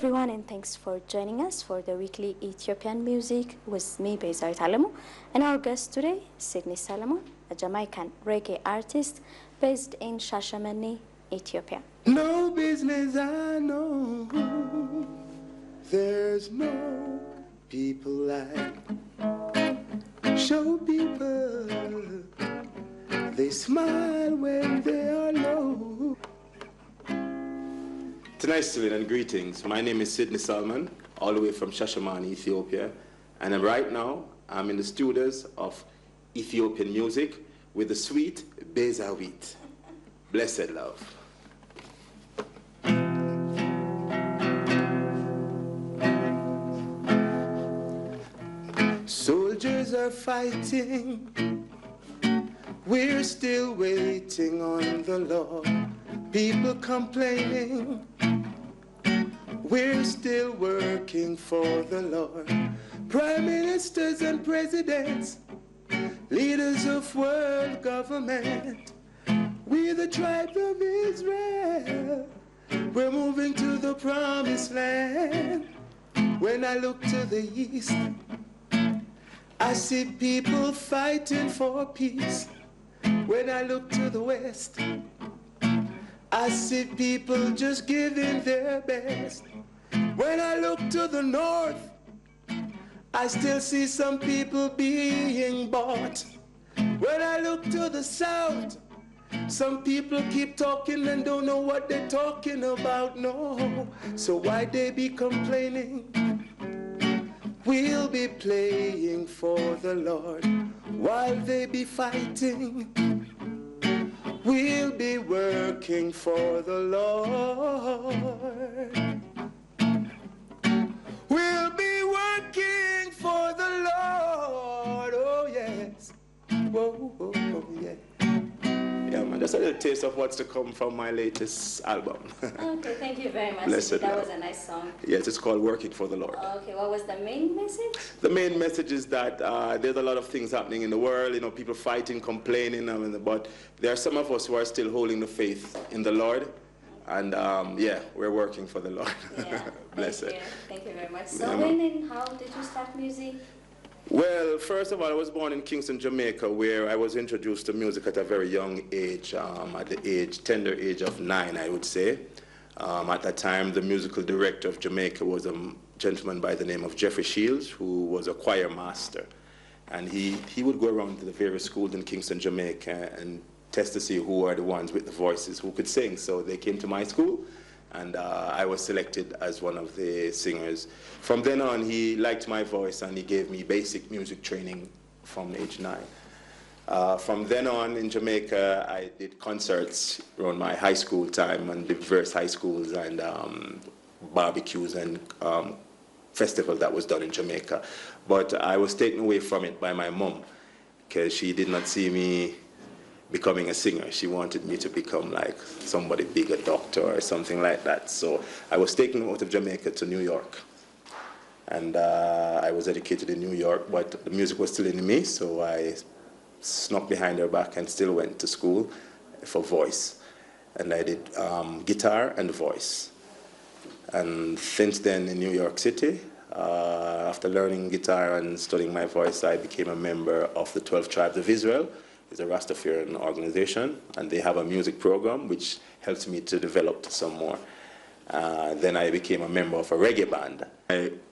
everyone, and thanks for joining us for the weekly Ethiopian music with me, Bezai Talemu, and our guest today, Sydney Solomon, a Jamaican reggae artist based in Shashamane, Ethiopia. No business I know, there's no people like show people, they smile when they are low. Tonight's student and greetings. My name is Sydney Solomon, all the way from Shashamane, Ethiopia, and right now I'm in the studios of Ethiopian music with the sweet Bezawit. Blessed love. Soldiers are fighting, we're still waiting on the Lord. People complaining, we're still working for the Lord. Prime ministers and presidents, leaders of world government, we the tribe of Israel, we're moving to the promised land. When I look to the east, I see people fighting for peace. When I look to the west, I see people just giving their best. When I look to the north, I still see some people being bought. When I look to the south, some people keep talking and don't know what they're talking about, no. So why they be complaining? We'll be playing for the Lord while they be fighting. We'll be working for the Lord. We'll be working for the Lord, oh yes. Whoa, oh, oh, yeah. Yeah, man, just a little taste of what's to come from my latest album. Okay, thank you very much. Blessed that love. was a nice song. Yes, it's called Working for the Lord. Okay, what was the main message? The main message is that there's a lot of things happening in the world, you know, people fighting, complaining, but there are some of us who are still holding the faith in the Lord, and yeah, we're working for the Lord. Yeah, Blessed. Thank you very much. So Yeah, when and how did you start music? Well, first of all, I was born in Kingston, Jamaica, where I was introduced to music at a very young age, at the tender age of 9, I would say. At that time, the musical director of Jamaica was a gentleman by the name of Jeffrey Shields, who was a choir master. And he would go around to the various schools in Kingston, Jamaica, and test to see who are the ones with the voices who could sing. So they came to my school, and I was selected as one of the singers. From then on, he liked my voice, and he gave me basic music training from age 9. From then on in Jamaica, I did concerts around my high school time and diverse high schools and barbecues and festivals that was done in Jamaica. But I was taken away from it by my mom because she did not see me becoming a singer. She wanted me to become like somebody big, a doctor or something like that. So I was taken out of Jamaica to New York. And I was educated in New York, but the music was still in me, so I snuck behind her back and still went to school for voice. And I did guitar and voice. And since then in New York City, after learning guitar and studying my voice, I became a member of the 12 Tribes of Israel. It's a Rastafarian organization, and they have a music program which helps me to develop some more. Then I became a member of a reggae band.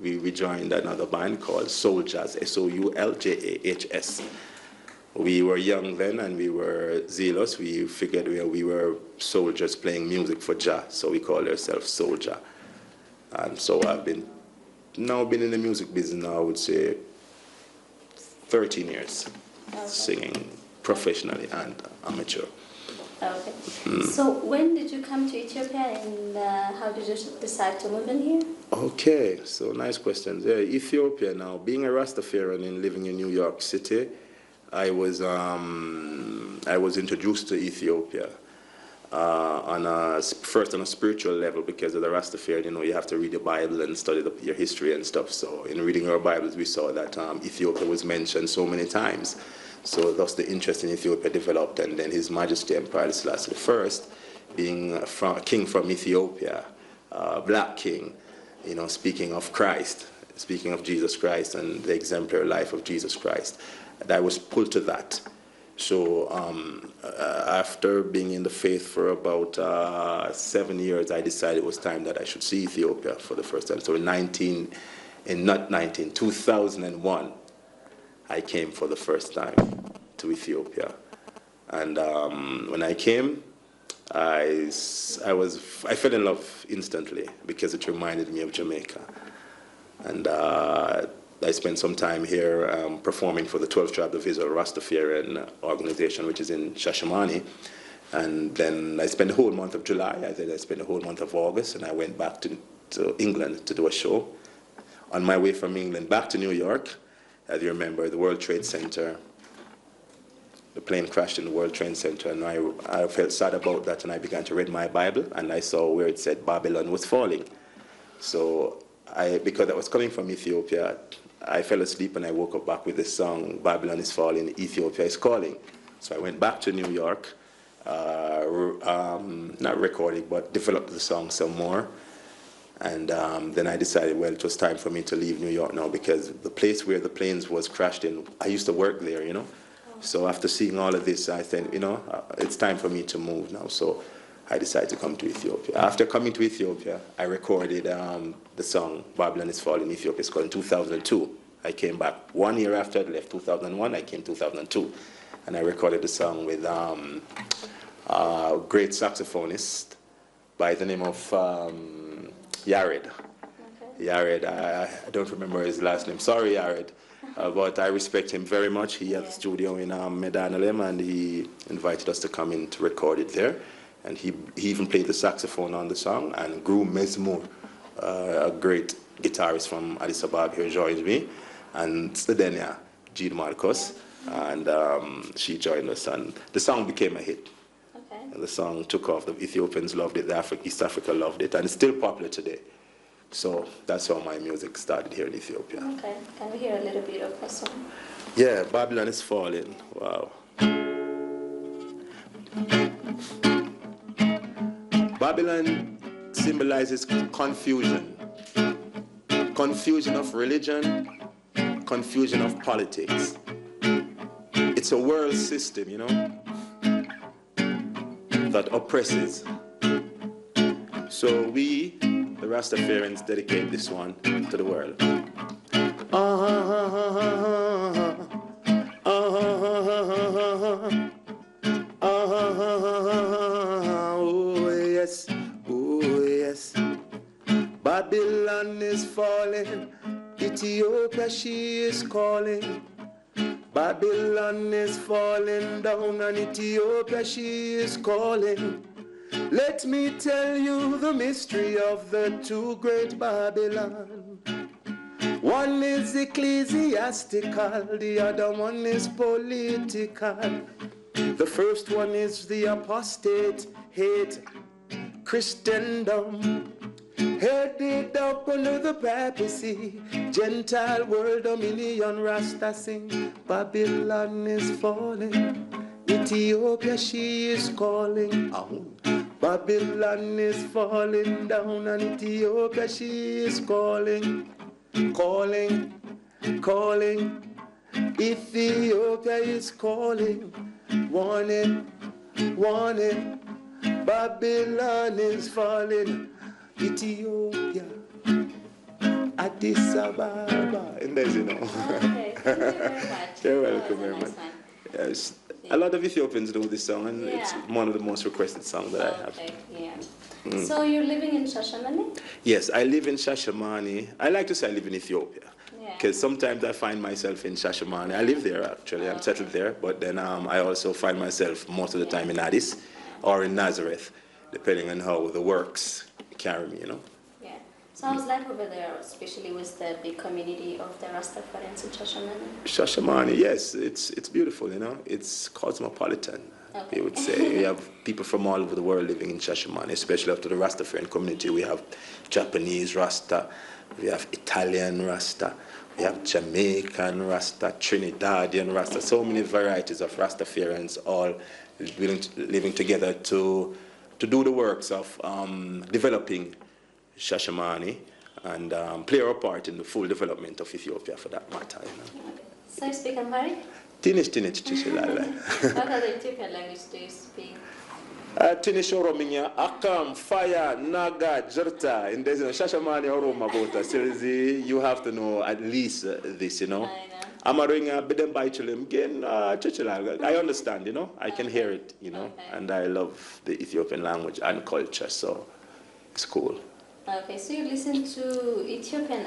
We joined another band called Soul Jazz, Souljahs. We were young then and we were zealous. We figured we were soldiers playing music for Jah, so we called ourselves Soulja. And so I've been in the music business now, I would say 13 years, okay. Singing professionally and amateur. Okay. So when did you come to Ethiopia and how did you decide to move in here? Okay, so nice questions. Yeah, Ethiopia now, being a Rastafarian and living in New York City, I was introduced to Ethiopia first on a spiritual level because of the Rastafarian, you know, you have to read the Bible and study your history and stuff. So in reading our Bibles, we saw that Ethiopia was mentioned so many times. So thus the interest in Ethiopia developed, and then His Majesty Emperor Selassie I, being a king from Ethiopia, black king, you know, speaking of Christ, speaking of Jesus Christ and the exemplary life of Jesus Christ. And I was pulled to that. So after being in the faith for about 7 years, I decided it was time that I should see Ethiopia for the first time. So in 2001, I came for the first time to Ethiopia. And when I came, I fell in love instantly because it reminded me of Jamaica. And I spent some time here performing for the 12th Tribe of Israel Rastafarian organization, which is in Shashamane. And then I spent the whole month of July. I spent the whole month of August, and I went back to England to do a show. On my way from England back to New York, as you remember, the World Trade Center, the plane crashed in the World Trade Center, and I felt sad about that, and I began to read my Bible, and I saw where it said Babylon was falling. So because I was coming from Ethiopia, I fell asleep and I woke up back with this song, Babylon is falling, Ethiopia is calling. So I went back to New York, not recording, but developed the song some more. And then I decided, well, it was time for me to leave New York now, because the place where the planes was crashed in, I used to work there, you know. So after seeing all of this, I said, you know, it's time for me to move now. So I decided to come to Ethiopia. After coming to Ethiopia, I recorded the song Babylon is Falling, Ethiopia is Calling in 2002. I came back 1 year after I left 2001, I came 2002. And I recorded the song with a great saxophonist by the name of Yared. Okay. Yared, I don't remember his last name. Sorry, Yared. But I respect him very much. He has a studio in Medanalem, and he invited us to come in to record it there. And he even played the saxophone on the song. And Gru Mesmour, a great guitarist from Addis Ababa, here joined me. And Sedenia, Jean Marcos, and she joined us. And the song became a hit. Okay. And the song took off. The Ethiopians loved it. East Africa loved it. And it's still popular today. So that's how my music started here in Ethiopia. Okay, can we hear a little bit of the song? Yeah, Babylon is Falling. Wow. Babylon symbolizes confusion. Confusion of religion, confusion of politics. It's a world system, you know, that oppresses. So we, the Rastafarians, dedicate this one to the world. Oh yes, oh yes. Babylon is falling, Ethiopia she is calling. Babylon is falling down and Ethiopia she is calling. Let me tell you the mystery of the two great Babylon. One is ecclesiastical, the other one is political. The first one is the apostate hate Christendom, headed up under the papacy, Gentile world dominion, Rasta sing. Babylon is falling, Ethiopia she is calling. Oh. Babylon is falling down and Ethiopia she is calling, calling, calling. Ethiopia is calling, warning, warning. Babylon is falling, Ethiopia, Addis Ababa. And there's, you know. Okay, thank you very much. You're welcome very much. Yes. A lot of Ethiopians know this song, and it's one of the most requested songs that I have. Yeah. So you're living in Shashamane? Yes, I live in Shashamane. I like to say I live in Ethiopia, because sometimes I find myself in Shashamane. I live there, actually. I'm settled there, but then I also find myself most of the time in Addis or in Nazareth, depending on how the works carry me, you know. Yeah. So how's life over there, especially with the big community of the Rastafarians in Shashamane? Shashamane, yes, it's beautiful, you know. It's cosmopolitan, you would say. We have people from all over the world living in Shashamane, especially after the Rastafarian community. We have Japanese Rasta, we have Italian Rasta, we have Jamaican Rasta, Trinidadian Rasta, so many varieties of Rastafarians all living together to do the works of developing Shashamane and play our part in the full development of Ethiopia, for that matter. You know. So you speak Amharic? Tinish chishilala. What other Ethiopian language do you speak? Tinish orominya akam fire naga jerta in there's shashamani oroma bota. Seriously, you have to know at least this, you know. I know. Amaringa bidem baichulim again chichilala. I understand, you know. I can hear it, you know, and I love the Ethiopian language and culture, so it's cool. Okay, so you listen to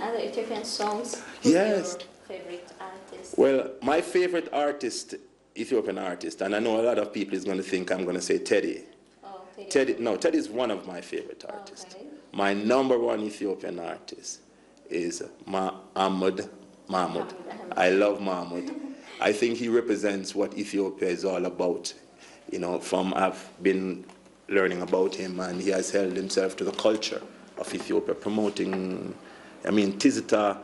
other Ethiopian songs? Who's Yes. your favorite artist? Well, my favorite artist, Ethiopian artist, and I know a lot of people is going to think I'm going to say Teddy. Oh, Teddy. Teddy is one of my favorite artists. Okay. My number one Ethiopian artist is Mahmoud. Ahmed. I love Mahmoud. I think he represents what Ethiopia is all about. You know, I've been learning about him, and he has held himself to the culture of Ethiopia, promoting, Tizita.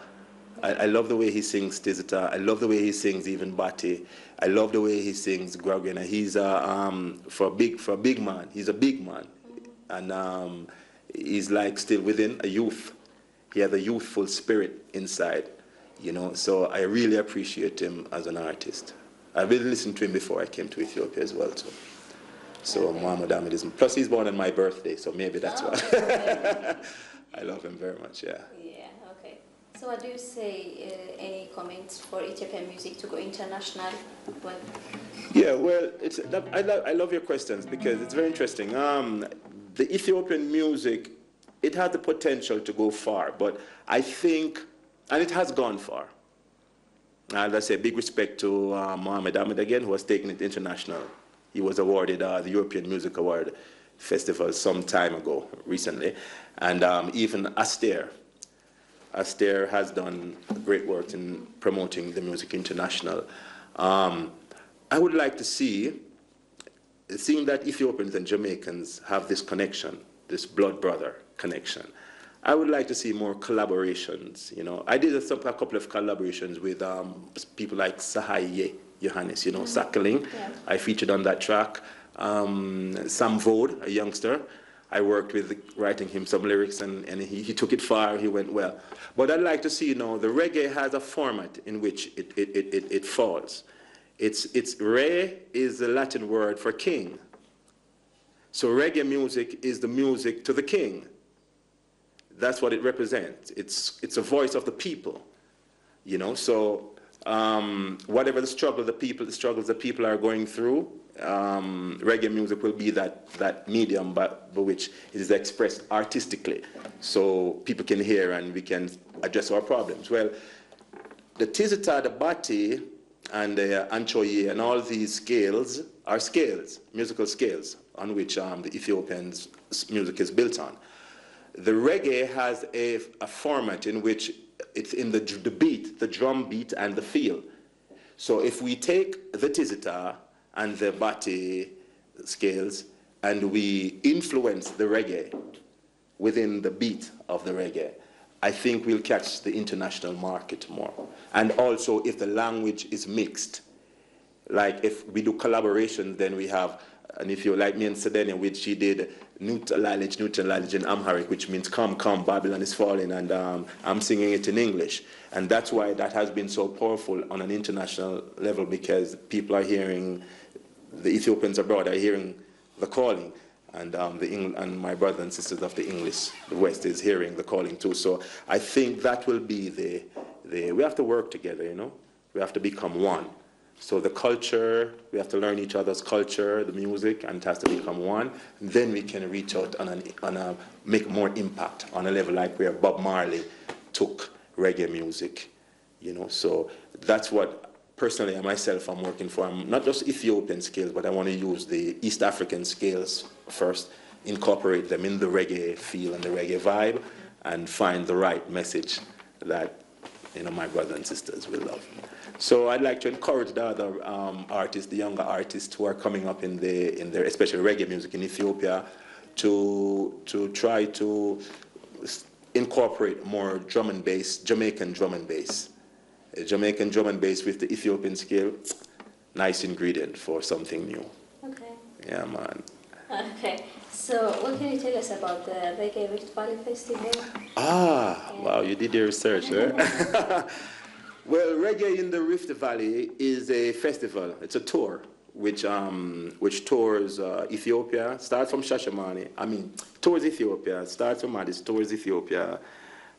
I love the way he sings Tizita. I love the way he sings even Bati. I love the way he sings Grogena. He's for a big man. He's a big man, and he's like still within a youth. He has a youthful spirit inside, you know. So I really appreciate him as an artist. I've been listening to him before I came to Ethiopia as well too. So Muhammad Ahmed is. Plus, he's born on my birthday, so maybe that's why. Okay. I love him very much. Yeah. Yeah, okay. So what do you say, any comments for Ethiopian music to go international? What? Yeah, well, I love your questions because it's very interesting. The Ethiopian music, it has the potential to go far, but I think, and it has gone far. And I say big respect to Mohammed Ahmed again, who has taken it international. He was awarded the European Music Award Festival some time ago, recently. And even Astaire has done great work in promoting the music international. I would like to seeing that Ethiopians and Jamaicans have this connection, this blood brother connection. I would like to see more collaborations, you know. I did a couple of collaborations with people like Sahaye Johannes, you know, Sakling. Yeah. I featured on that track. Sam Vode, a youngster, I worked with writing him some lyrics, and he took it far, he went well. But I'd like to see, you know, the reggae has a format in which it falls. It's re is the Latin word for king. So reggae music is the music to the king. That's what it represents. It's a voice of the people, you know. So whatever the struggles the people are going through, reggae music will be that medium by which it is expressed artistically, so people can hear and we can address our problems. Well, the Tizita, the Bati, and the Anchoye, and all these scales are musical scales, on which the Ethiopian's music is built on. The reggae has a format in which it's in the beat, the drum beat, and the feel. So if we take the Tizita and the Bati scales and we influence the reggae within the beat of the reggae, I think we'll catch the international market more. And also if the language is mixed, like if we do collaboration, then we have, and if you like me and Sedenia, which she did Newton Lalage in Amharic, which means come, Babylon is falling, and I'm singing it in English. And that's why that has been so powerful on an international level, because people are hearing, the Ethiopians abroad are hearing the calling, and and my brothers and sisters of the English, the West, is hearing the calling too. So I think that will be we have to work together, you know. We have to become one. So the culture, we have to learn each other's culture, the music, and it has to become one. And then we can reach out and make more impact on a level like where Bob Marley took reggae music, you know. So that's what, personally, I myself, I'm working for. I'm not just Ethiopian scales, but I want to use the East African scales first, incorporate them in the reggae feel and the reggae vibe, and find the right message that, you know, my brothers and sisters will love. So I'd like to encourage the other artists, the younger artists who are coming up in their especially reggae music in Ethiopia, to try to incorporate more drum and bass, Jamaican drum and bass. A Jamaican drum and bass with the Ethiopian scale, nice ingredient for something new. Okay. Yeah, man. Okay, so what can you tell us about the Reggae Rift Valley Festival? Ah, Yeah. wow, you did your research, eh? Well, Reggae in the Rift Valley is a festival. It's a tour which tours Ethiopia, starts from Shashamane. I mean, tours Ethiopia, starts from Addis, tours Ethiopia,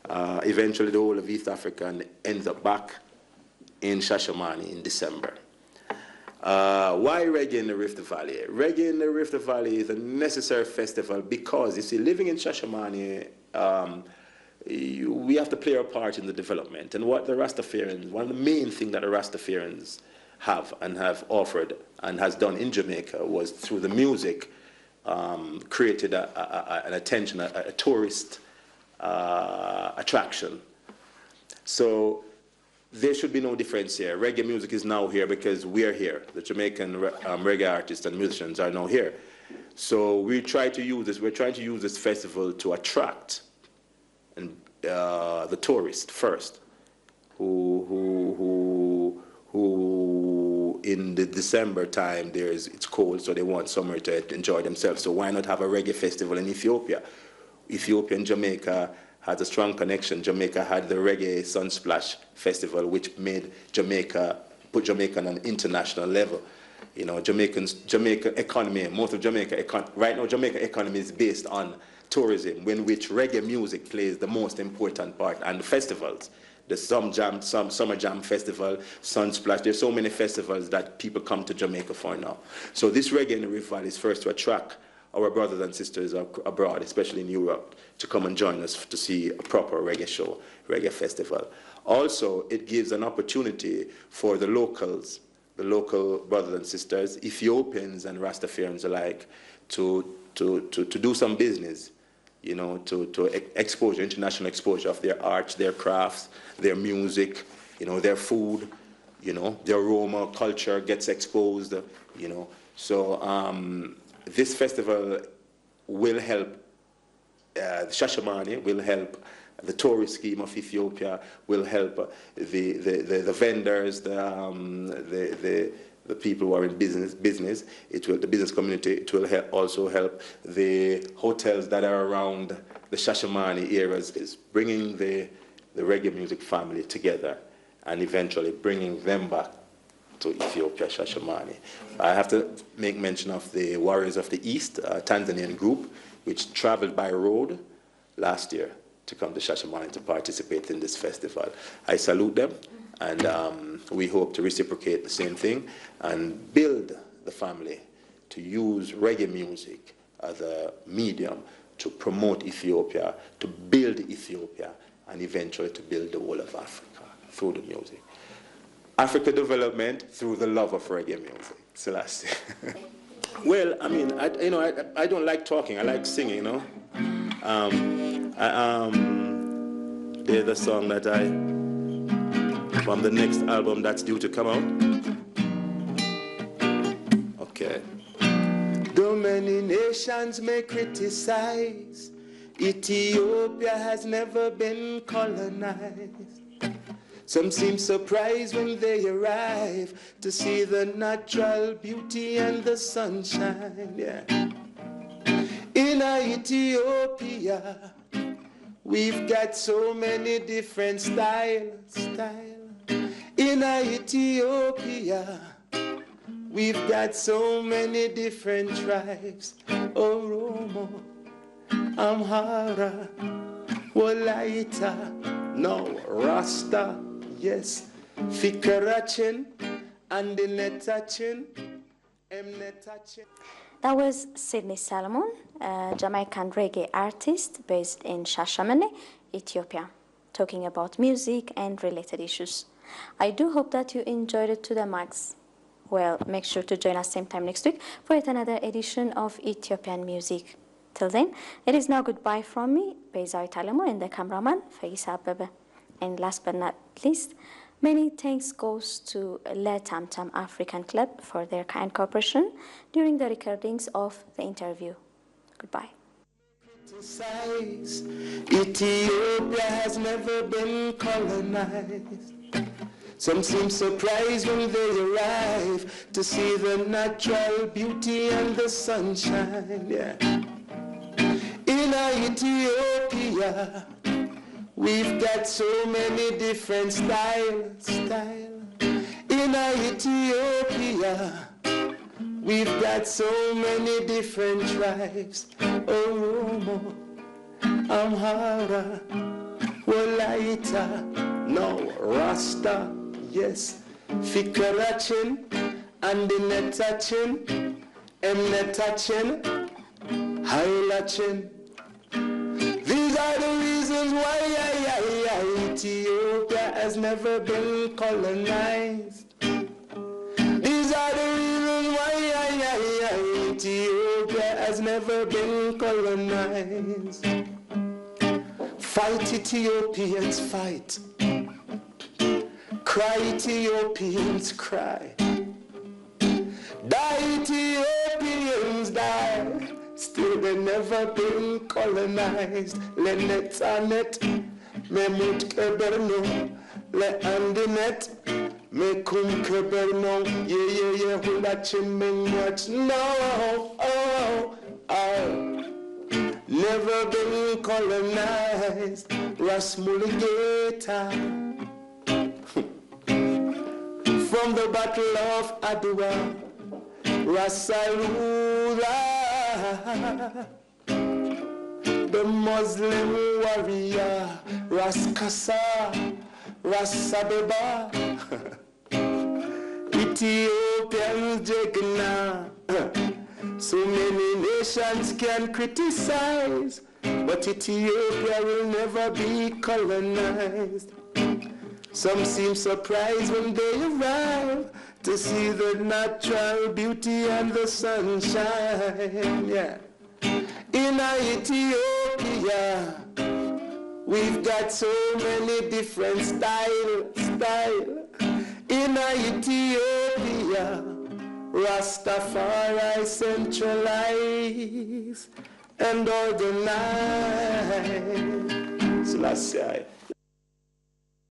eventually the whole of East Africa, and ends up back in Shashamane in December. Why reggae in the Rift Valley? Reggae in the Rift Valley is a necessary festival because, you see, living in Shashamane, we have to play our part in the development. And what the Rastafarians, one of the main things that the Rastafarians have and have offered and has done in Jamaica was through the music, created an attention, a tourist attraction. So there should be no difference here. Reggae music is now here because we're here. The Jamaican reggae artists and musicians are now here. So we try to use this. We're trying to use this festival to attract the tourist first, who in the December time it's cold, so they want somewhere to enjoy themselves. So why not have a reggae festival in Ethiopia? Ethiopia and Jamaica has a strong connection. Jamaica had the Reggae Sunsplash Festival, which made put Jamaica on an international level. You know, Jamaica economy, most of right now Jamaica economy is based on tourism, in which reggae music plays the most important part, and the festivals. The Summer Jam Festival, Sunsplash, there's so many festivals that people come to Jamaica for now. So this Reggae in the Rift Valley is first to attract our brothers and sisters abroad, especially in Europe, to come and join us to see a proper reggae show, reggae festival. Also, it gives an opportunity for the locals, the local brothers and sisters, Ethiopians and Rastafarians alike, to do some business, you know, to exposure, international exposure of their arts, their crafts, their music, you know, their food, you know, their Roma culture gets exposed, you know. So this festival will help Shashamane, will help the tourist scheme of Ethiopia, will help the vendors, the people who are in business. It will, the business community. It will also help the hotels that are around the Shashamane areas, is bringing the reggae music family together and eventually bringing them back to Ethiopia, Shashamane. I have to make mention of the Warriors of the East, a Tanzanian group, which traveled by road last year to come to Shashamane to participate in this festival. I salute them, and we hope to reciprocate the same thing and build the family to use reggae music as a medium to promote Ethiopia, to build Ethiopia, and eventually to build the whole of Africa through the music. Africa development through the love of reggae music. Selassie. Well, I mean, I don't like talking. I like singing, you know. There's a song that from the next album that's due to come out. Okay. Though many nations may criticize, Ethiopia has never been colonized. Some seem surprised when they arrive to see the natural beauty and the sunshine. Yeah. In Ethiopia, we've got so many different styles. In Ethiopia, we've got so many different tribes. Oromo, Amhara, Wolaita, no, Rasta. Yes, Fikarachin and Netachin, Emnetachin. That was Sydney Salomon, a Jamaican reggae artist based in Shashamane, Ethiopia, talking about music and related issues. I do hope that you enjoyed it to the max. Well, make sure to join us same time next week for yet another edition of Ethiopian Music. Till then, it is now goodbye from me, Bezai Talemo, and the cameraman, Faisa Abebe. And last but not least, many thanks goes to Le Tam Tam African Club for their kind cooperation during the recordings of the interview. Goodbye. Ethiopia has never been colonized. Some seem surprised when they arrive to see the natural beauty and the sunshine. Yeah. In Ethiopia, we've got so many different styles. In Ethiopia, we've got so many different tribes. Oromo, Amhara, Wolaita, no, Rasta, yes, Fikarachin, Andinetachin, Emnetachin, Hailachin. These are the reasons why Ethiopia has never been colonized. These are the reasons why Ethiopia has never been colonized. Fight, Ethiopians, fight. Cry, Ethiopians, cry. Die, Ethiopians, die. Still they never been colonized. Le netanet, me mut keberno, le andinet, me kum keberno, ye hulachin me much. No, never been colonized. Rasmuligeta. From the Battle of Adwa, Rasalura, the Muslim warrior, Raskasa, Rasabeba, Ethiopian Jegna. So many nations can criticize, but Ethiopia will never be colonized. Some seem surprised when they arrive to see the natural beauty and the sunshine. Yeah. In Ethiopia, we've got so many different styles. In Ethiopia, Rastafari centralize and organize. Selassie.